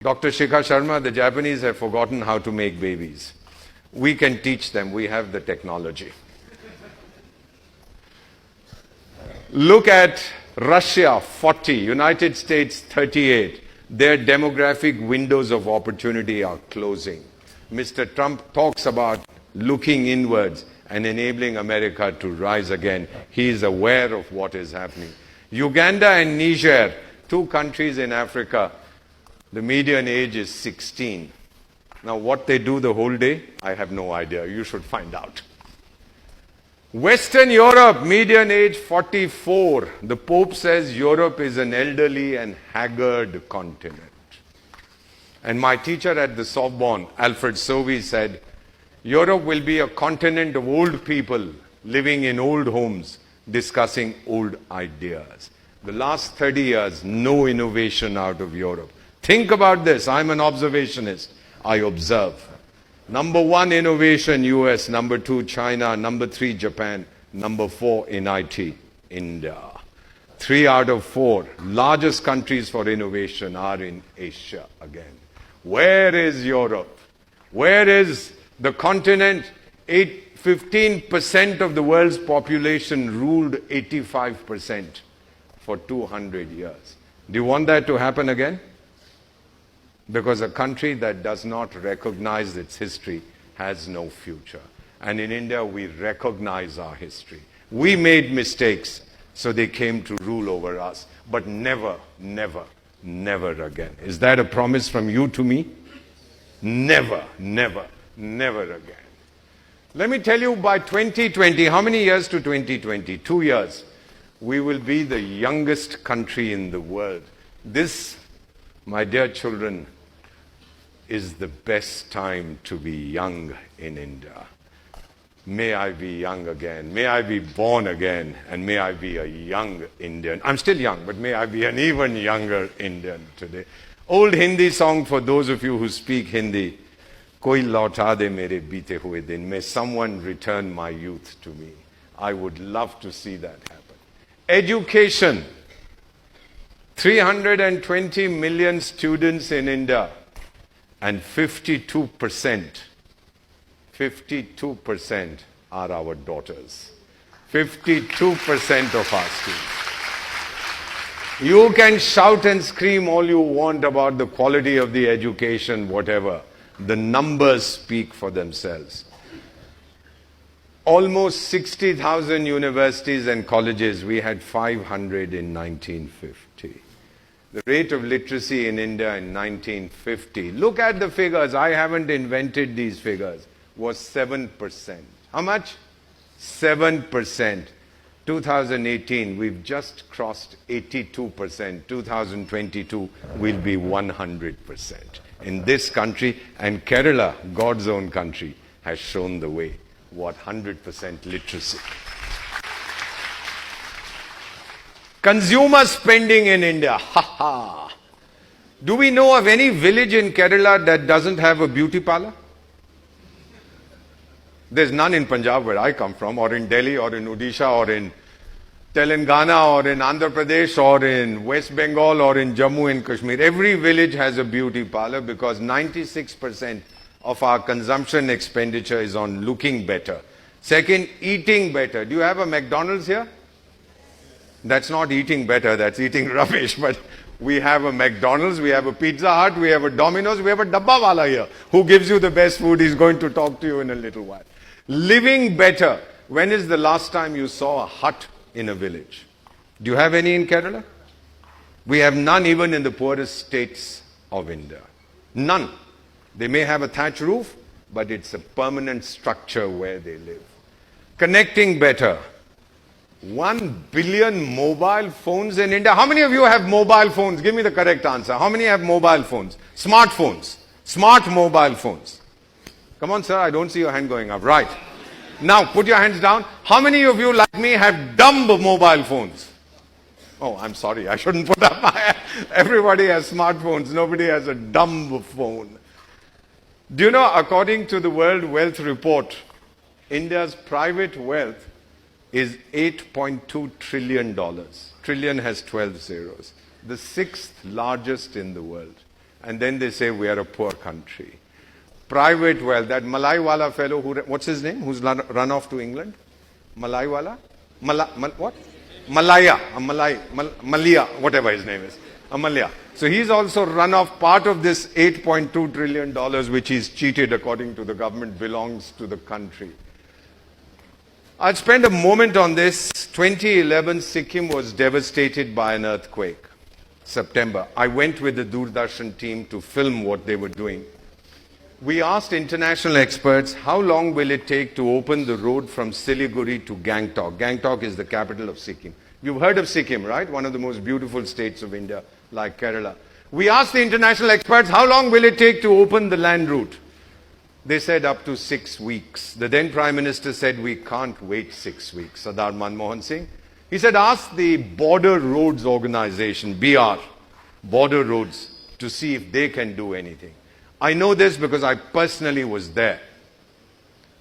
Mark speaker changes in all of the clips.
Speaker 1: Dr. Shikha Sharma, the Japanese have forgotten how to make babies. We can teach them. We have the technology. Look at Russia, 40, United States, 38. Their demographic windows of opportunity are closing. Mr. Trump talks about looking inwards and enabling America to rise again. He is aware of what is happening. Uganda and Niger, 2 countries in Africa, the median age is 16. Now what they do the whole day, I have no idea. You should find out. Western Europe, median age 44. The Pope says Europe is an elderly and haggard continent. And my teacher at the Sorbonne, Alfred Sauvy, said, Europe will be a continent of old people living in old homes, discussing old ideas. The last 30 years, no innovation out of Europe. Think about this. I'm an observationist. I observe. Number 1, innovation, US. Number 2, China. Number 3, Japan. Number 4, in IT, India. 3 out of 4 largest countries for innovation are in Asia again. Where is Europe? Where is the continent? 15% of the world's population ruled 85% for 200 years. Do you want that to happen again? Because a country that does not recognize its history has no future. And in India, we recognize our history. We made mistakes, so they came to rule over us. But never, never, never again. Is that a promise from you to me? Never, never, never again. Let me tell you, by 2020, how many years to 2020? 2 years. We will be the youngest country in the world. This, my dear children, is the best time to be young in India. May I be young again. May I be born again. And may I be a young Indian. I'm still young, but may I be an even younger Indian today. Old Hindi song for those of you who speak Hindi. Koi lauta de mere beete hue din. May someone return my youth to me. I would love to see that happen. Education. 320 million students in India. And 52% are our daughters. 52% of our students. You can shout and scream all you want about the quality of the education, whatever. The numbers speak for themselves. Almost 60,000 universities and colleges. We had 500 in 1950. The rate of literacy in India in 1950, look at the figures, I haven't invented these figures, was 7%. How much? 7%. 2018, we've just crossed 82%. 2022 will be 100%. In this country, and Kerala, God's own country, has shown the way. What 100% literacy. Consumer spending in India. Ha ha. Do we know of any village in Kerala that doesn't have a beauty parlor? There's none in Punjab where I come from, or in Delhi, or in Odisha, or in Telangana, or in Andhra Pradesh, or in West Bengal, or in Jammu and Kashmir. Every village has a beauty parlor because 96% of our consumption expenditure is on looking better. Second, eating better. Do you have a McDonald's here? That's not eating better, that's eating rubbish. But we have a McDonald's, we have a Pizza Hut, we have a Domino's, we have a Dabba Wala here who gives you the best food. He's going to talk to you in a little while. Living better. When is the last time you saw a hut in a village? Do you have any in Kerala? We have none even in the poorest states of India. None. They may have a thatch roof, but it's a permanent structure where they live. Connecting better. 1 billion mobile phones in India. How many of you have mobile phones? Give me the correct answer. How many have mobile phones? Smartphones. Smart mobile phones. Come on, sir. I don't see your hand going up. Right. Now, put your hands down. How many of you, like me, have dumb mobile phones? Oh, I'm sorry. I shouldn't put up my hand. Everybody has smartphones. Nobody has a dumb phone. Do you know, according to the World Wealth Report, India's private wealth is $8.2 trillion. Trillion has 12 zeros. The 6th largest in the world. and then they say we are a poor country. Private wealth, that Malaiwala fellow, what's his name, who's run off to England? Malaiwala? What? Malaya, Malia, whatever his name is. Amalia. So he's also run off. Part of this $8.2 trillion which he's cheated according to the government belongs to the country. I'll spend a moment on this. 2011, Sikkim was devastated by an earthquake. September. I went with the Doordarshan team to film what they were doing. We asked international experts, how long will it take to open the road from Siliguri to Gangtok? Gangtok is the capital of Sikkim. You've heard of Sikkim, right? One of the most beautiful states of India, like Kerala. We asked the international experts, how long will it take to open the land route? They said up to 6 weeks. The then Prime Minister said, we can't wait 6 weeks. Sardar Manmohan Singh. He said, ask the Border Roads Organization, BR, Border Roads, to see if they can do anything. I know this because I personally was there.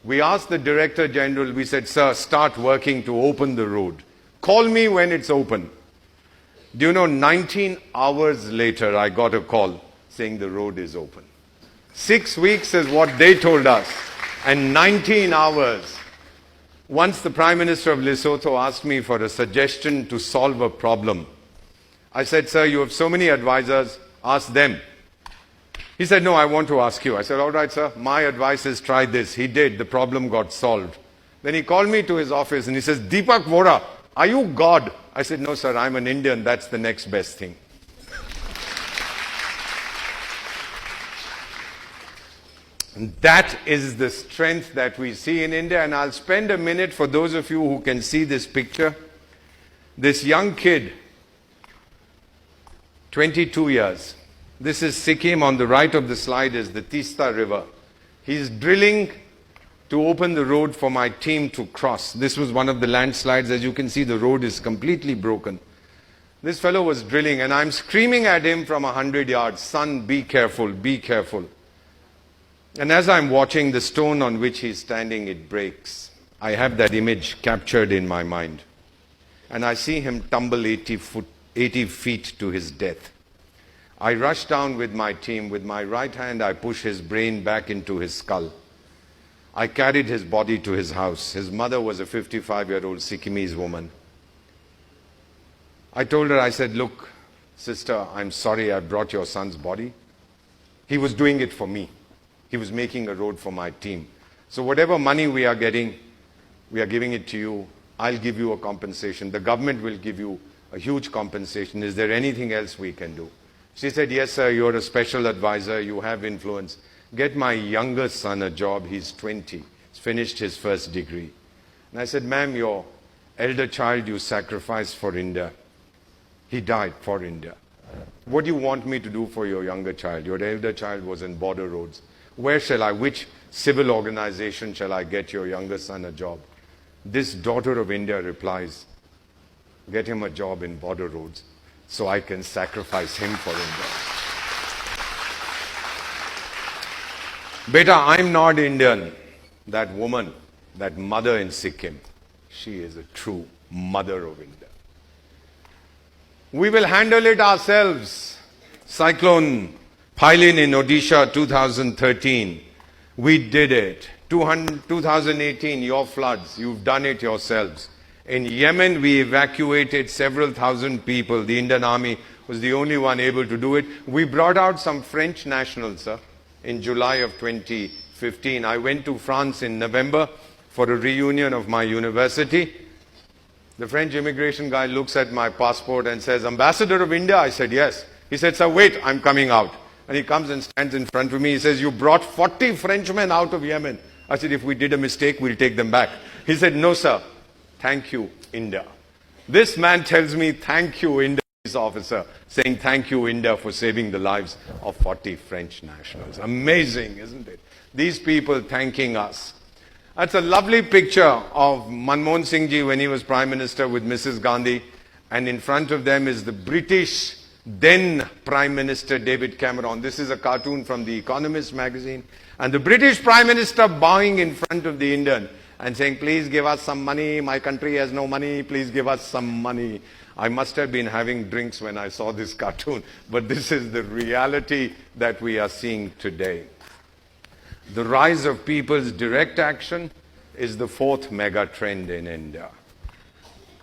Speaker 1: We asked the Director General, we said, sir, start working to open the road. Call me when it's open. Do you know, 19 hours later, I got a call saying the road is open. 6 weeks is what they told us, and 19 hours. Once the Prime Minister of Lesotho asked me for a suggestion to solve a problem. I said, sir, you have so many advisors, ask them. He said, no, I want to ask you. I said, all right, sir, my advice is try this. He did. The problem got solved. Then he called me to his office and he says, Deepak Vora, are you God? I said, no, sir, I'm an Indian. That's the next best thing. And that is the strength that we see in India. And I'll spend a minute for those of you who can see this picture. This young kid, 22 years. This is Sikkim. On the right of the slide is the Tista River. He's drilling to open the road for my team to cross. This was one of the landslides. As you can see, the road is completely broken. This fellow was drilling and I'm screaming at him from 100 yards, son, be careful, be careful. And as I'm watching, the stone on which he's standing, it breaks. I have that image captured in my mind. And I see him tumble 80 feet to his death. I rush down with my team. With my right hand, I push his brain back into his skull. I carried his body to his house. His mother was a 55-year-old Sikkimese woman. I told her, I said, look, sister, I'm sorry I brought your son's body. He was doing it for me. He was making a road for my team. So whatever money we are getting, we are giving it to you. I'll give you a compensation. The government will give you a huge compensation. Is there anything else we can do? She said, yes, sir, you're a special advisor. You have influence. Get my younger son a job. He's 20. He's finished his first degree. And I said, ma'am, your elder child you sacrificed for India. He died for India. What do you want me to do for your younger child? Your elder child was in border roads. Where shall I, which civil organization shall I get your younger son a job? This daughter of India replies, get him a job in border roads so I can sacrifice him for India. Beta, I'm not Indian. That woman, that mother in Sikkim, she is a true mother of India. We will handle it ourselves. Cyclone Phylin in Odisha 2013. We did it. 2018, your floods, you've done it yourselves. In Yemen, we evacuated several thousand people. The Indian Army was the only one able to do it. We brought out some French nationals, sir, in July of 2015. I went to France in November for a reunion of my university. The French immigration guy looks at my passport and says, Ambassador of India? I said, yes. He said, sir, wait, I'm coming out. And he comes and stands in front of me. He says, you brought 40 Frenchmen out of Yemen. I said, if we did a mistake, we'll take them back. He said, no, sir. Thank you, India. This man tells me, thank you, India, this officer, saying thank you, India, for saving the lives of 40 French nationals. Amazing, isn't it? These people thanking us. That's a lovely picture of Manmohan Singh ji when he was Prime Minister with Mrs. Gandhi. And in front of them is the British then Prime Minister David Cameron. This is a cartoon from The Economist magazine. And the British Prime Minister bowing in front of the Indian. and saying, please give us some money, my country has no money, please give us some money. I must have been having drinks when I saw this cartoon, but this is the reality that we are seeing today. The rise of people's direct action is the fourth mega trend in India.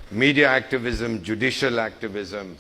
Speaker 1: Media activism, judicial activism.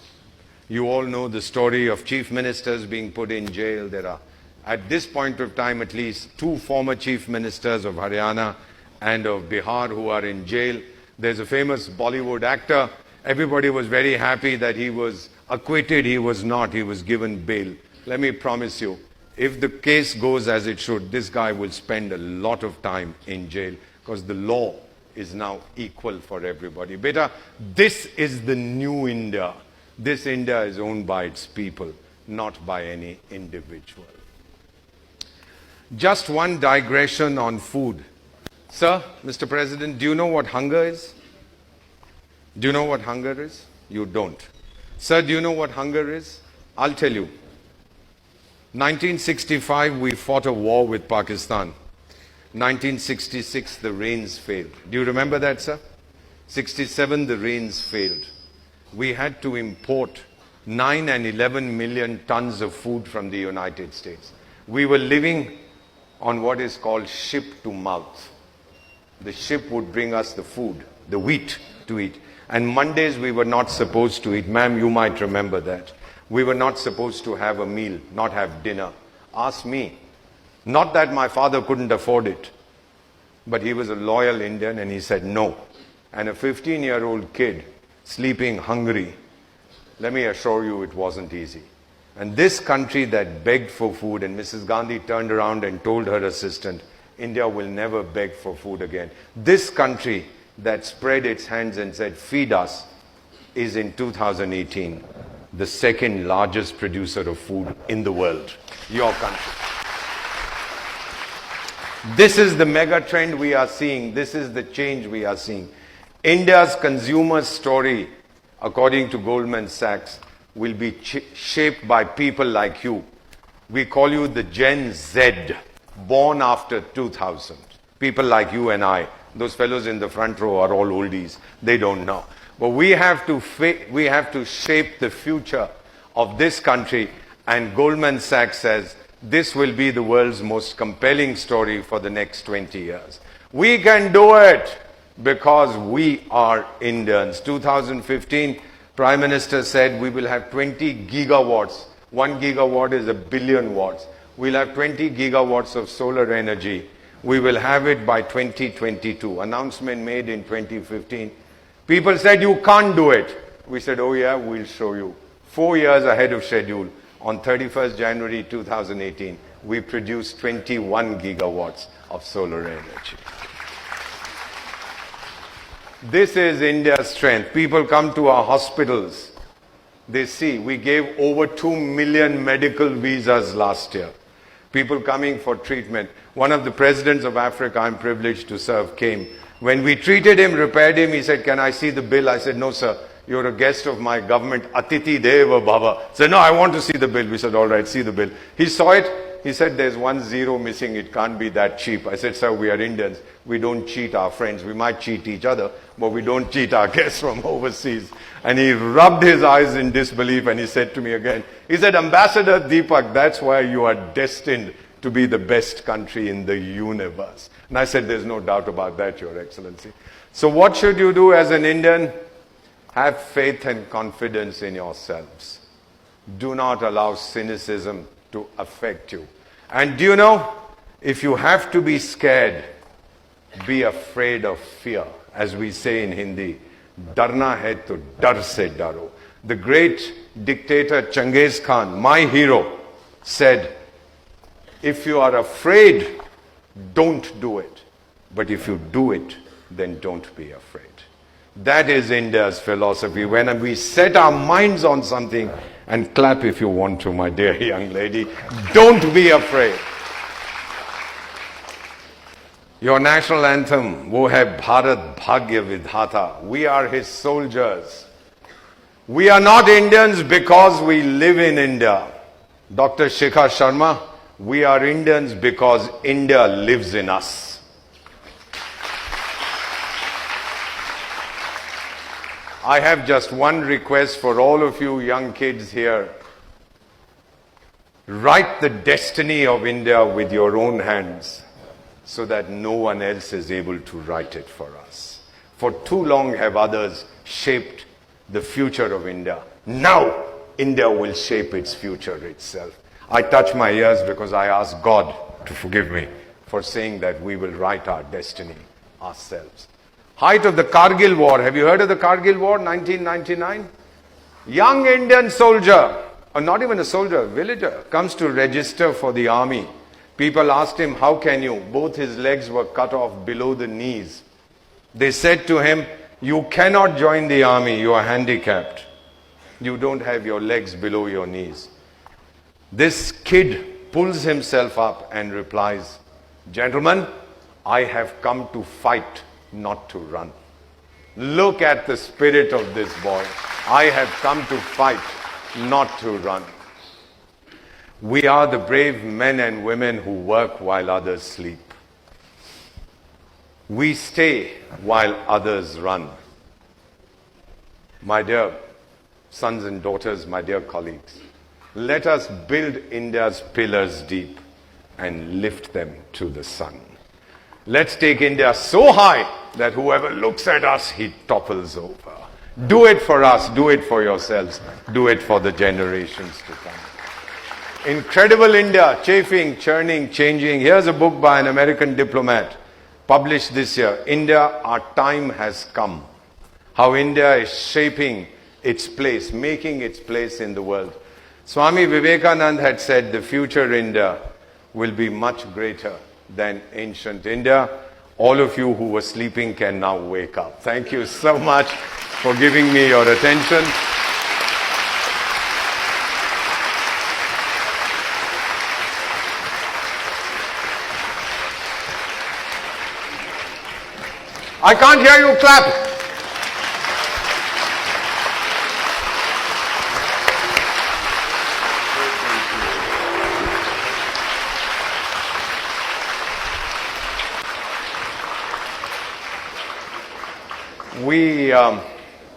Speaker 1: You all know the story of chief ministers being put in jail. There are, at this point of time, at least 2 former chief ministers of Haryana and of Bihar who are in jail. There's a famous Bollywood actor. Everybody was very happy that he was acquitted. He was not. He was given bail. Let me promise you, if the case goes as it should, this guy will spend a lot of time in jail because the law is now equal for everybody. Beta, this is the new India. This India is owned by its people, not by any individual. Just one digression on food. Sir, Mr. President, do you know what hunger is? Do you know what hunger is? You don't. Sir, do you know what hunger is? I'll tell you. 1965, we fought a war with Pakistan. 1966, the rains failed. Do you remember that, sir? 67, the rains failed. We had to import 9 and 11 million tons of food from the United States. We were living on what is called ship to mouth. The ship would bring us the food, the wheat to eat. And Mondays we were not supposed to eat. Ma'am, you might remember that. We were not supposed to have a meal, not have dinner. Ask me. Not that my father couldn't afford it, but he was a loyal Indian and he said no. And a 15-year-old kid sleeping hungry, let me assure you it wasn't easy. And this country that begged for food, and Mrs. Gandhi turned around and told her assistant, India will never beg for food again. This country that spread its hands and said, feed us, is in 2018 the second largest producer of food in the world. Your country. This is the mega trend we are seeing. This is the change we are seeing. India's consumer story, according to Goldman Sachs, will be shaped by people like you. We call you the Gen Z, born after 2000. People like you and I. Those fellows in the front row are all oldies. They don't know. But we have to shape the future of this country, and Goldman Sachs says this will be the world's most compelling story for the next 20 years. We can do it because we are Indians. 2015, Prime Minister said we will have 20 gigawatts. 1 gigawatt is a billion watts. We'll have 20 gigawatts of solar energy. We will have it by 2022. Announcement made in 2015. People said, you can't do it. We said, oh yeah, we'll show you. 4 years ahead of schedule, on 31st January 2018, we produced 21 gigawatts of solar energy. This is India's strength. People come to our hospitals. They see, we gave over 2 million medical visas last year. People coming for treatment. One of the presidents of Africa I'm privileged to serve came. When we treated him, repaired him, he said, can I see the bill? I said, no, sir. You're a guest of my government. Atiti Deva Baba. He said, no, I want to see the bill. We said, all right, see the bill. He saw it. He said, there's 1 zero missing. It can't be that cheap. I said, sir, we are Indians. We don't cheat our friends. We might cheat each other, but we don't cheat our guests from overseas. And he rubbed his eyes in disbelief and he said to me again, he said, Ambassador Deepak, that's why you are destined to be the best country in the universe. And I said, there's no doubt about that, Your Excellency. So what should you do as an Indian? Have faith and confidence in yourselves. Do not allow cynicism to affect you. And do you know, if you have to be scared, be afraid of fear. As we say in Hindi, darna hai to dar se daro. The great dictator Genghis Khan, my hero, said, if you are afraid, don't do it. But if you do it, then don't be afraid. That is India's philosophy. When we set our minds on something, and clap if you want to, my dear young lady, don't be afraid. Your national anthem, wo hai Bharat Bhagya Vidhata. We are his soldiers. We are not Indians because we live in India. Dr. Shikhar Sharma, we are Indians because India lives in us. I have just one request for all of you young kids here. Write the destiny of India with your own hands so that no one else is able to write it for us. For too long have others shaped the future of India. Now, India will shape its future itself. I touch my ears because I ask God to forgive me for saying that we will write our destiny ourselves. Height of the Kargil War. Have you heard of the Kargil War, 1999? Young Indian soldier, or not even a soldier, villager, comes to register for the army. People asked him, how can you? Both his legs were cut off below the knees. They said to him, you cannot join the army, you are handicapped. You don't have your legs below your knees. This kid pulls himself up and replies, gentlemen, I have come to fight, not to run. Look at the spirit of this boy. I have come to fight, not to run. We are the brave men and women who work while others sleep. We stay while others run. My dear sons and daughters, my dear colleagues, let us build India's pillars deep and lift them to the sun. Let's take India so high that whoever looks at us, he topples over. Do it for us, do it for yourselves, do it for the generations to come. Incredible India, chafing, churning, changing. Here's a book by an American diplomat, published this year. India, Our Time Has Come. How India is shaping its place, making its place in the world. Swami Vivekananda had said the future India will be much greater than ancient India. All of you who were sleeping can now wake up. Thank you so much for giving me your attention. I can't hear you clap.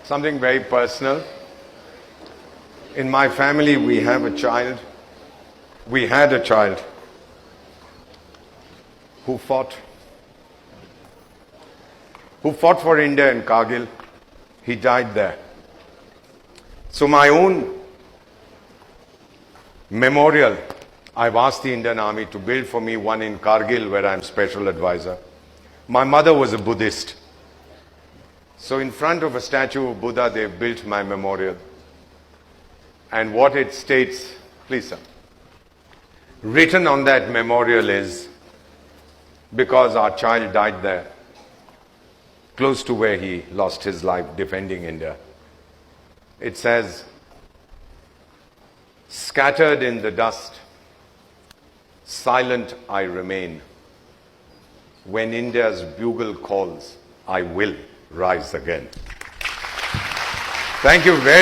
Speaker 1: Something very personal. In my family, we have a child. We had a child who fought for India in Kargil. He died there. So my own memorial, I've asked the Indian Army to build for me one in Kargil where I'm special advisor. My mother was a Buddhist. So in front of a statue of Buddha, they built my memorial. And what it states, please sir, written on that memorial is, because our child died there, close to where he lost his life defending India. It says, scattered in the dust, silent I remain. When India's bugle calls, I will rise again. Thank you very